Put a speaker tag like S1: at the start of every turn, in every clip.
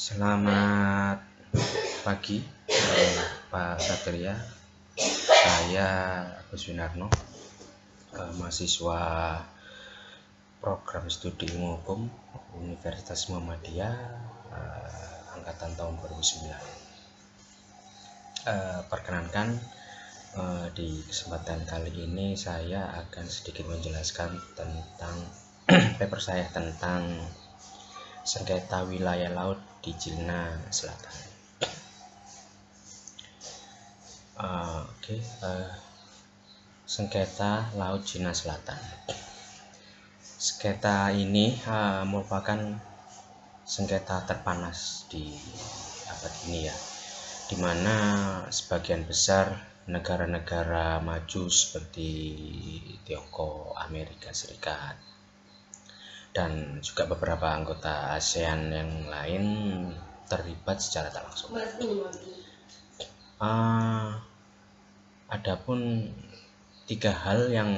S1: Selamat pagi, Pak Satria. Saya Agus Winarno, mahasiswa program studi ilmu hukum Universitas Muhammadiyah, angkatan tahun 2009. Perkenankan, di kesempatan kali ini saya akan sedikit menjelaskan tentang paper saya tentang sengketa wilayah laut di Cina Selatan. Sengketa laut Cina Selatan. Sengketa ini merupakan sengketa terpanas di abad ini ya, di mana sebagian besar negara-negara maju seperti Tiongkok, Amerika Serikat, dan juga beberapa anggota ASEAN yang lain terlibat secara tak langsung. Adapun 3 hal yang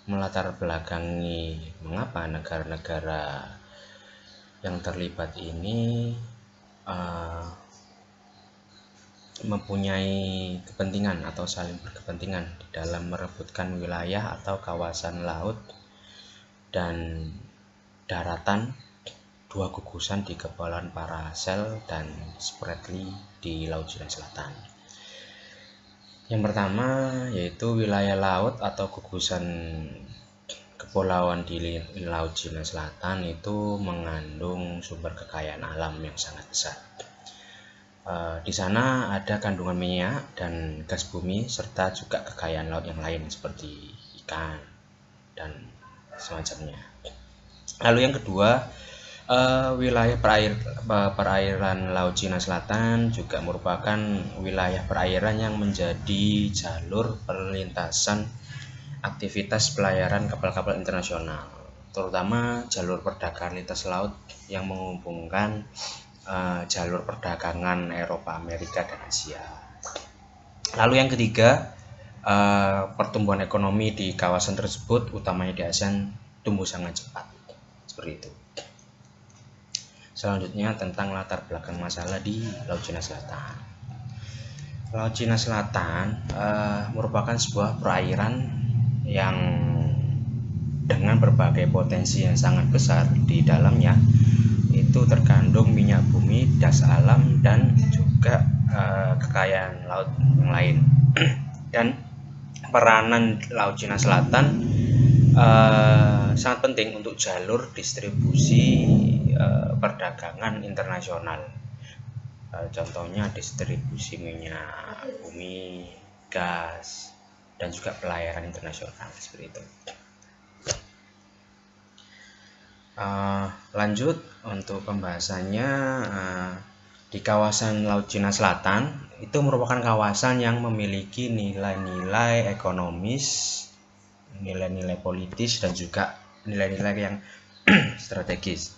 S1: melatar belakangi mengapa negara-negara yang terlibat ini mempunyai kepentingan atau saling berkepentingan di dalam merebutkan wilayah atau kawasan laut dan daratan 2 gugusan di Kepulauan Paracel dan Spratly di Laut Cina Selatan. Yang pertama yaitu wilayah laut atau gugusan kepulauan di Laut Cina Selatan itu mengandung sumber kekayaan alam yang sangat besar. Di sana ada kandungan minyak dan gas bumi serta juga kekayaan laut yang lain seperti ikan dan semacamnya. Lalu yang kedua, wilayah perairan Laut Cina Selatan juga merupakan wilayah perairan yang menjadi jalur perlintasan aktivitas pelayaran kapal-kapal internasional, terutama jalur perdagangan lintas laut yang menghubungkan jalur perdagangan Eropa, Amerika, dan Asia. Lalu yang ketiga, pertumbuhan ekonomi di kawasan tersebut, utamanya di ASEAN, tumbuh sangat cepat. Seperti itu. Selanjutnya tentang latar belakang masalah di Laut Cina Selatan. Laut Cina Selatan merupakan sebuah perairan yang dengan berbagai potensi yang sangat besar di dalamnya. Itu terkandung minyak bumi, gas alam, dan juga kekayaan laut yang lain. Dan peranan Laut Cina Selatan sangat penting untuk jalur distribusi perdagangan internasional. Contohnya distribusi minyak bumi, gas, dan juga pelayaran internasional seperti itu. Lanjut untuk pembahasannya, di kawasan Laut Cina Selatan itu merupakan kawasan yang memiliki nilai-nilai ekonomis, nilai-nilai politis, dan juga nilai-nilai yang strategis.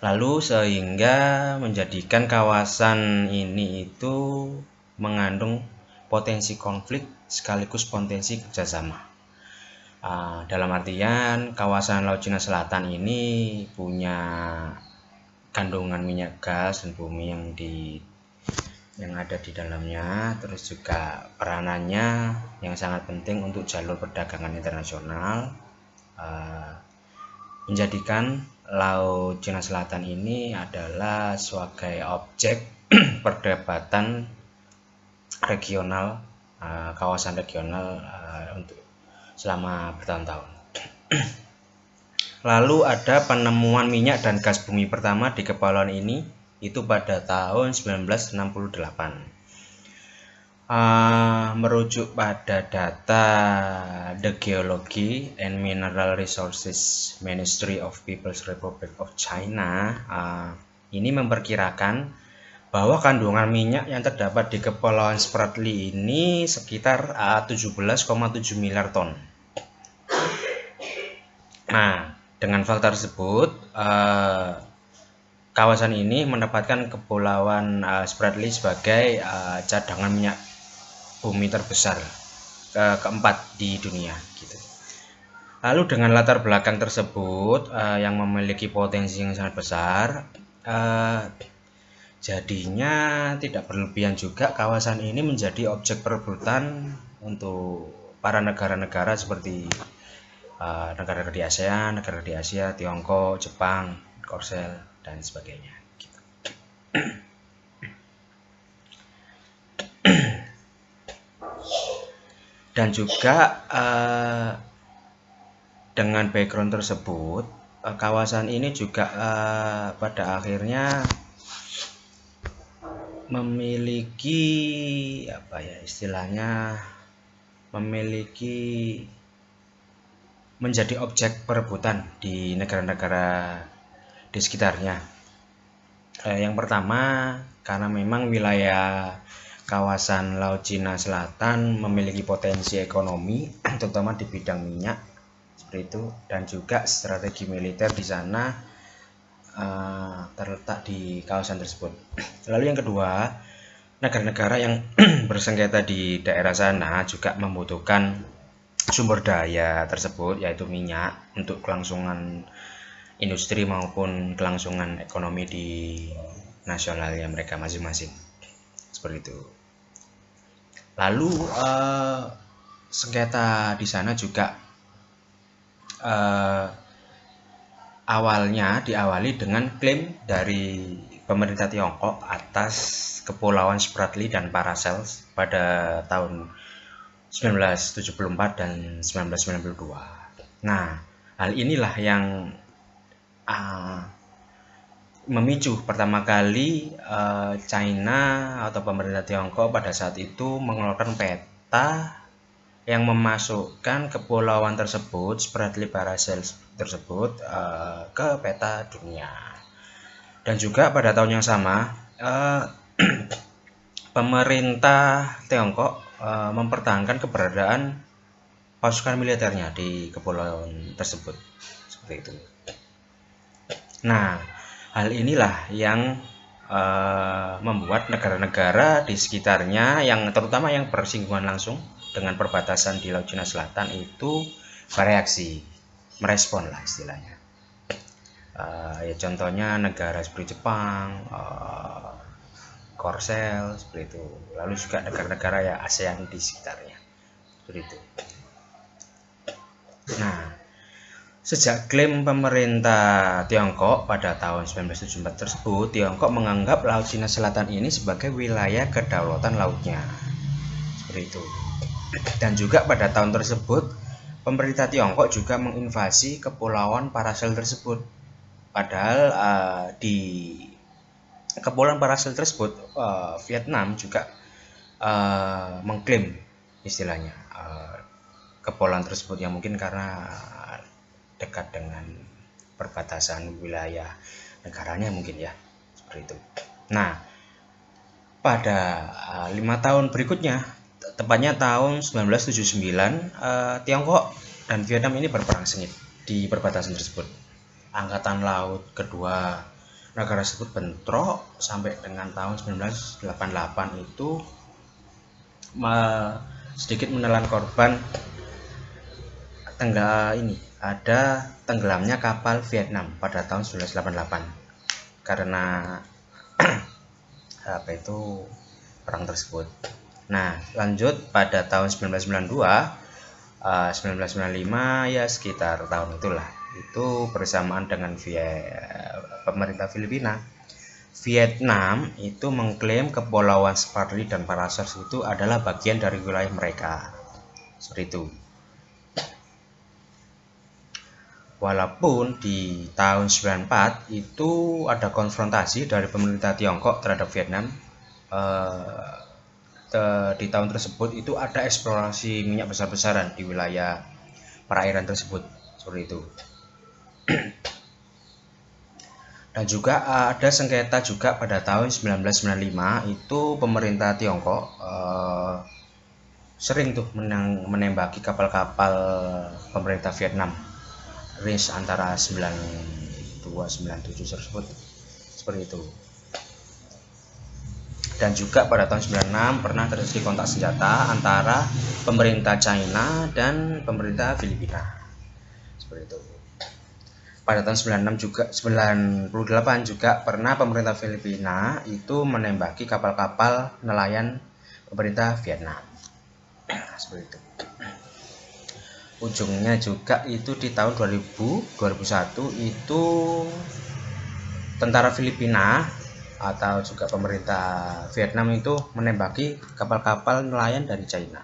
S1: Lalu sehingga menjadikan kawasan ini itu mengandung potensi konflik sekaligus potensi kerjasama. Dalam artian kawasan Laut Cina Selatan ini punya kandungan minyak gas dan bumi yang ada di dalamnya, terus juga peranannya yang sangat penting untuk jalur perdagangan internasional, menjadikan Laut Cina Selatan ini adalah sebagai objek perdebatan regional, kawasan regional untuk selama bertahun-tahun. Lalu ada penemuan minyak dan gas bumi pertama di kepulauan ini itu pada tahun 1968. Merujuk pada data The Geology and Mineral Resources Ministry of People's Republic of China, ini memperkirakan bahwa kandungan minyak yang terdapat di Kepulauan Spratly ini sekitar 17,7 miliar ton. Nah, dengan fakta tersebut, kawasan ini mendapatkan Kepulauan Spratly sebagai cadangan minyak bumi terbesar keempat di dunia gitu. Lalu dengan latar belakang tersebut yang memiliki potensi yang sangat besar, jadinya tidak berlebihan juga kawasan ini menjadi objek perebutan untuk para negara-negara seperti negara-negara di ASEAN, negara di Asia, Tiongkok, Jepang, Korsel, dan sebagainya. Dan juga dengan background tersebut, kawasan ini juga pada akhirnya memiliki menjadi objek perebutan di negara-negara di sekitarnya. Yang pertama, karena memang wilayah kawasan Laut Cina Selatan memiliki potensi ekonomi terutama di bidang minyak seperti itu, dan juga strategi militer di sana terletak di kawasan tersebut. Lalu yang kedua, negara-negara yang bersengketa di daerah sana juga membutuhkan sumber daya tersebut, yaitu minyak, untuk kelangsungan industri maupun kelangsungan ekonomi di nasionalnya mereka masing-masing. Seperti itu. Lalu sengketa di sana juga awalnya diawali dengan klaim dari pemerintah Tiongkok atas Kepulauan Spratly dan Paracels pada tahun 1974 dan 1992. Nah, hal inilah yang memicu pertama kali China atau pemerintah Tiongkok pada saat itu mengeluarkan peta yang memasukkan kepulauan tersebut, Spratly Paracels tersebut, ke peta dunia. Dan juga pada tahun yang sama, pemerintah Tiongkok mempertahankan keberadaan pasukan militernya di kepulauan tersebut. Seperti itu. Nah, hal inilah yang membuat negara-negara di sekitarnya, yang terutama yang bersinggungan langsung dengan perbatasan di Laut Cina Selatan itu bereaksi, merespon lah istilahnya. Ya contohnya negara seperti Jepang, Korsel seperti itu. Lalu juga negara-negara ya ASEAN di sekitarnya. Seperti itu. Nah, sejak klaim pemerintah Tiongkok pada tahun 1974 tersebut, Tiongkok menganggap Laut Cina Selatan ini sebagai wilayah kedaulatan lautnya. Seperti itu. Dan juga pada tahun tersebut, pemerintah Tiongkok juga menginvasi Kepulauan Paracel tersebut. Padahal di Kepulauan Paracel tersebut, Vietnam juga mengklaim istilahnya kepulauan tersebut, yang mungkin karena dekat dengan perbatasan wilayah negaranya mungkin ya, seperti itu. Nah, pada 5 tahun berikutnya, tepatnya tahun 1979, Tiongkok dan Vietnam ini berperang sengit di perbatasan tersebut. Angkatan laut kedua negara tersebut bentrok sampai dengan tahun 1988 itu sedikit menelan korban. Ada tenggelamnya kapal Vietnam pada tahun 1988 karena perang tersebut. Nah, lanjut pada tahun 1992, 1995 ya sekitar tahun itulah, itu bersamaan dengan pemerintah Filipina, Vietnam itu mengklaim Kepulauan Spratly dan Paracels itu adalah bagian dari wilayah mereka. Seperti itu. Walaupun di tahun 94 itu ada konfrontasi dari pemerintah Tiongkok terhadap Vietnam, di tahun tersebut itu ada eksplorasi minyak besar-besaran di wilayah perairan tersebut, seperti itu. Dan juga ada sengketa juga pada tahun 1995 itu pemerintah Tiongkok sering tuh menembaki kapal-kapal pemerintah Vietnam, range antara 92-97 tersebut, seperti itu. Dan juga pada tahun 96 pernah terjadi kontak senjata antara pemerintah China dan pemerintah Filipina, seperti itu. pada tahun 98 juga pernah pemerintah Filipina itu menembaki kapal-kapal nelayan pemerintah Vietnam. Seperti itu. Ujungnya juga itu di tahun 2001 itu tentara Filipina atau juga pemerintah Vietnam itu menembaki kapal-kapal nelayan dari China.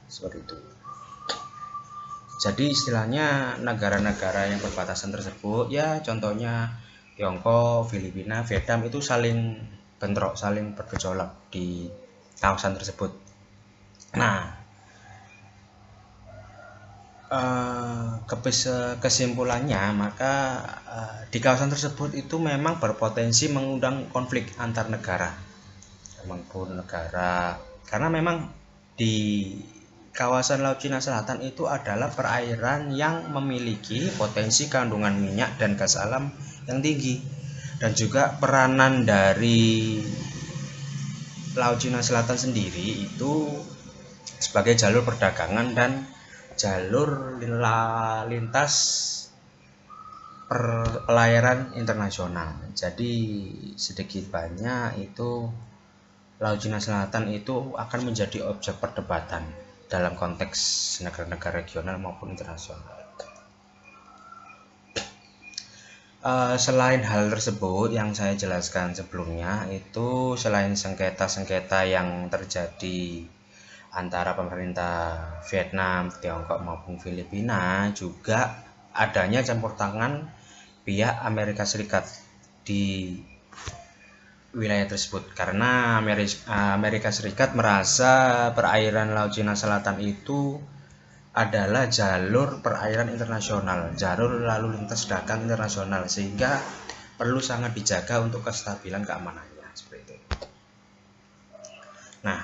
S1: Seperti itu. Jadi istilahnya negara-negara yang berbatasan tersebut, ya contohnya Tiongkok, Filipina, Vietnam itu saling bentrok, saling bergejolak di kawasan tersebut. Nah, kesimpulannya maka di kawasan tersebut itu memang berpotensi mengundang konflik antar negara, karena memang di kawasan Laut Cina Selatan itu adalah perairan yang memiliki potensi kandungan minyak dan gas alam yang tinggi, dan juga peranan dari Laut Cina Selatan sendiri itu sebagai jalur perdagangan dan jalur lintas pelayaran internasional. Jadi sedikit banyak itu Laut Cina Selatan itu akan menjadi objek perdebatan dalam konteks negara-negara regional maupun internasional. Selain hal tersebut yang saya jelaskan sebelumnya, itu selain sengketa-sengketa yang terjadi antara pemerintah Vietnam, Tiongkok maupun Filipina, juga adanya campur tangan pihak Amerika Serikat di wilayah tersebut, karena Amerika Serikat merasa perairan Laut Cina Selatan itu adalah jalur perairan internasional, jalur lalu lintas dagang internasional, sehingga perlu sangat dijaga untuk kestabilan keamanannya seperti itu. Nah,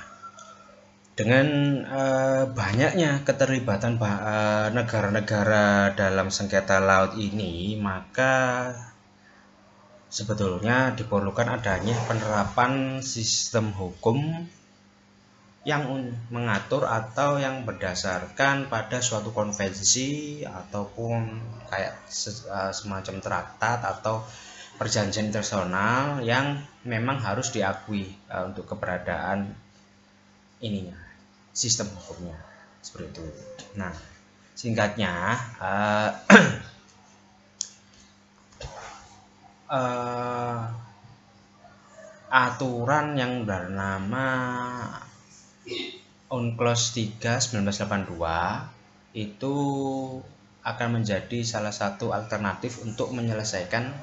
S1: dengan banyaknya keterlibatan negara-negara dalam sengketa laut ini, maka sebetulnya diperlukan adanya penerapan sistem hukum yang mengatur atau yang berdasarkan pada suatu konvensi ataupun kayak semacam traktat atau perjanjian internasional yang memang harus diakui untuk keberadaan ininya, sistem hukumnya seperti itu. Nah, singkatnya aturan yang bernama UNCLOS 3 1982 itu akan menjadi salah satu alternatif untuk menyelesaikan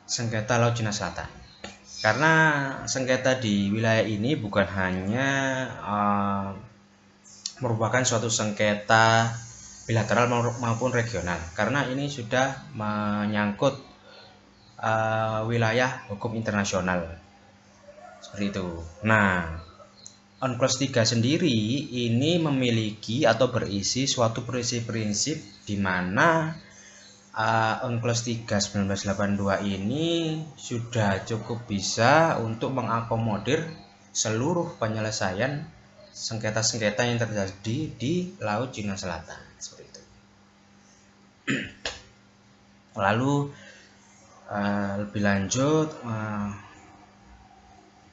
S1: sengketa Laut Cina Selatan. Karena sengketa di wilayah ini bukan hanya merupakan suatu sengketa bilateral maupun regional, karena ini sudah menyangkut wilayah hukum internasional seperti itu. Nah, UNCLOS 3 sendiri ini memiliki atau berisi suatu prinsip-prinsip di mana UNCLOS 3 1982 ini sudah cukup bisa untuk mengakomodir seluruh penyelesaian sengketa-sengketa yang terjadi di Laut Cina Selatan seperti itu. Lalu lebih lanjut,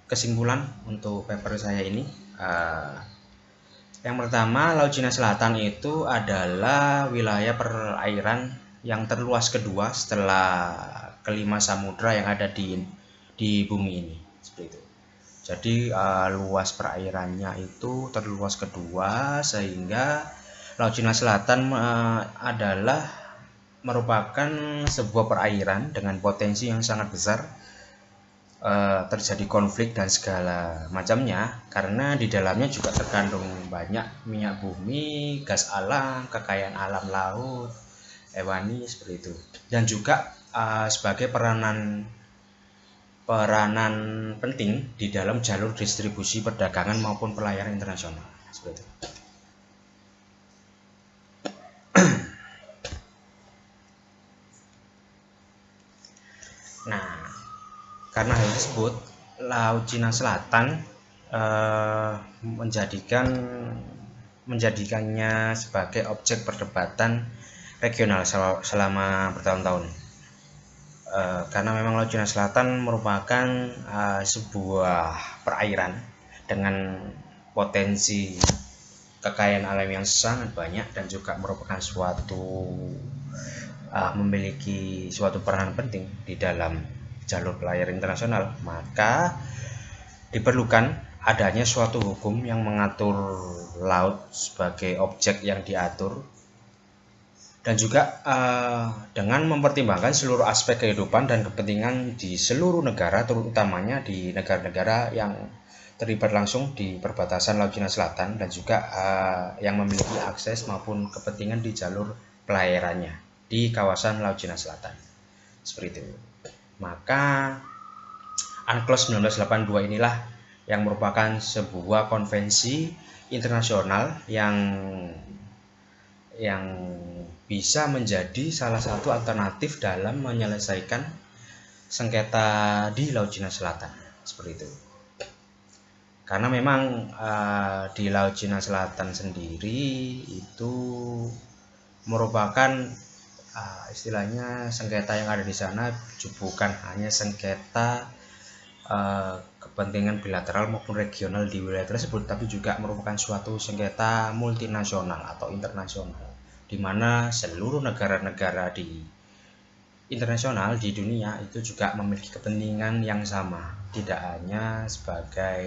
S1: kesimpulan untuk paper saya ini, yang pertama, Laut Cina Selatan itu adalah wilayah perairan yang terluas kedua setelah kelima samudra yang ada di bumi ini seperti itu. Jadi luas perairannya itu terluas kedua, sehingga Laut Cina Selatan adalah merupakan sebuah perairan dengan potensi yang sangat besar terjadi konflik dan segala macamnya, karena di dalamnya juga terkandung banyak minyak bumi, gas alam, kekayaan alam laut, hewani seperti itu, dan juga sebagai peranan penting di dalam jalur distribusi perdagangan maupun pelayaran internasional seperti itu. Nah, karena hal tersebut, Laut Cina Selatan menjadikannya sebagai objek perdebatan regional selama bertahun-tahun. Karena memang Laut Cina Selatan merupakan sebuah perairan dengan potensi kekayaan alam yang sangat banyak dan juga merupakan memiliki suatu peranan penting di dalam jalur pelayaran internasional, maka diperlukan adanya suatu hukum yang mengatur laut sebagai objek yang diatur, dan juga dengan mempertimbangkan seluruh aspek kehidupan dan kepentingan di seluruh negara, terutamanya di negara-negara yang terlibat langsung di perbatasan Laut Cina Selatan dan juga yang memiliki akses maupun kepentingan di jalur pelayarannya di kawasan Laut Cina Selatan. Seperti itu. Maka UNCLOS 1982 inilah yang merupakan sebuah konvensi internasional yang bisa menjadi salah satu alternatif dalam menyelesaikan sengketa di Laut Cina Selatan, seperti itu. Karena memang di Laut Cina Selatan sendiri itu merupakan istilahnya sengketa yang ada di sana bukan hanya sengketa kepentingan bilateral maupun regional di wilayah tersebut, tapi juga merupakan suatu sengketa multinasional atau internasional, di mana seluruh negara-negara di internasional di dunia itu juga memiliki kepentingan yang sama, tidak hanya sebagai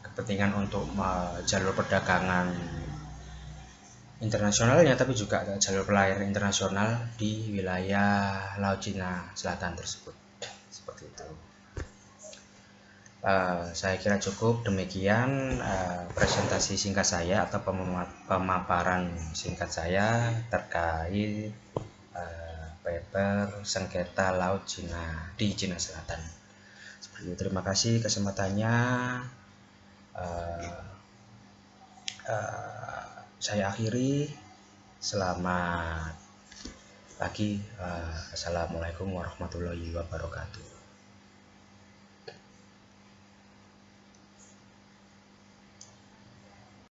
S1: kepentingan untuk jalur perdagangan internasionalnya, tapi juga jalur pelayaran internasional di wilayah Laut Cina Selatan tersebut. Seperti itu. Saya kira cukup demikian presentasi singkat saya atau pemaparan singkat saya terkait paper sengketa laut Cina di Cina Selatan. Seperti itu. Terima kasih kesempatannya. Saya akhiri. Selamat pagi. Assalamualaikum warahmatullahi wabarakatuh.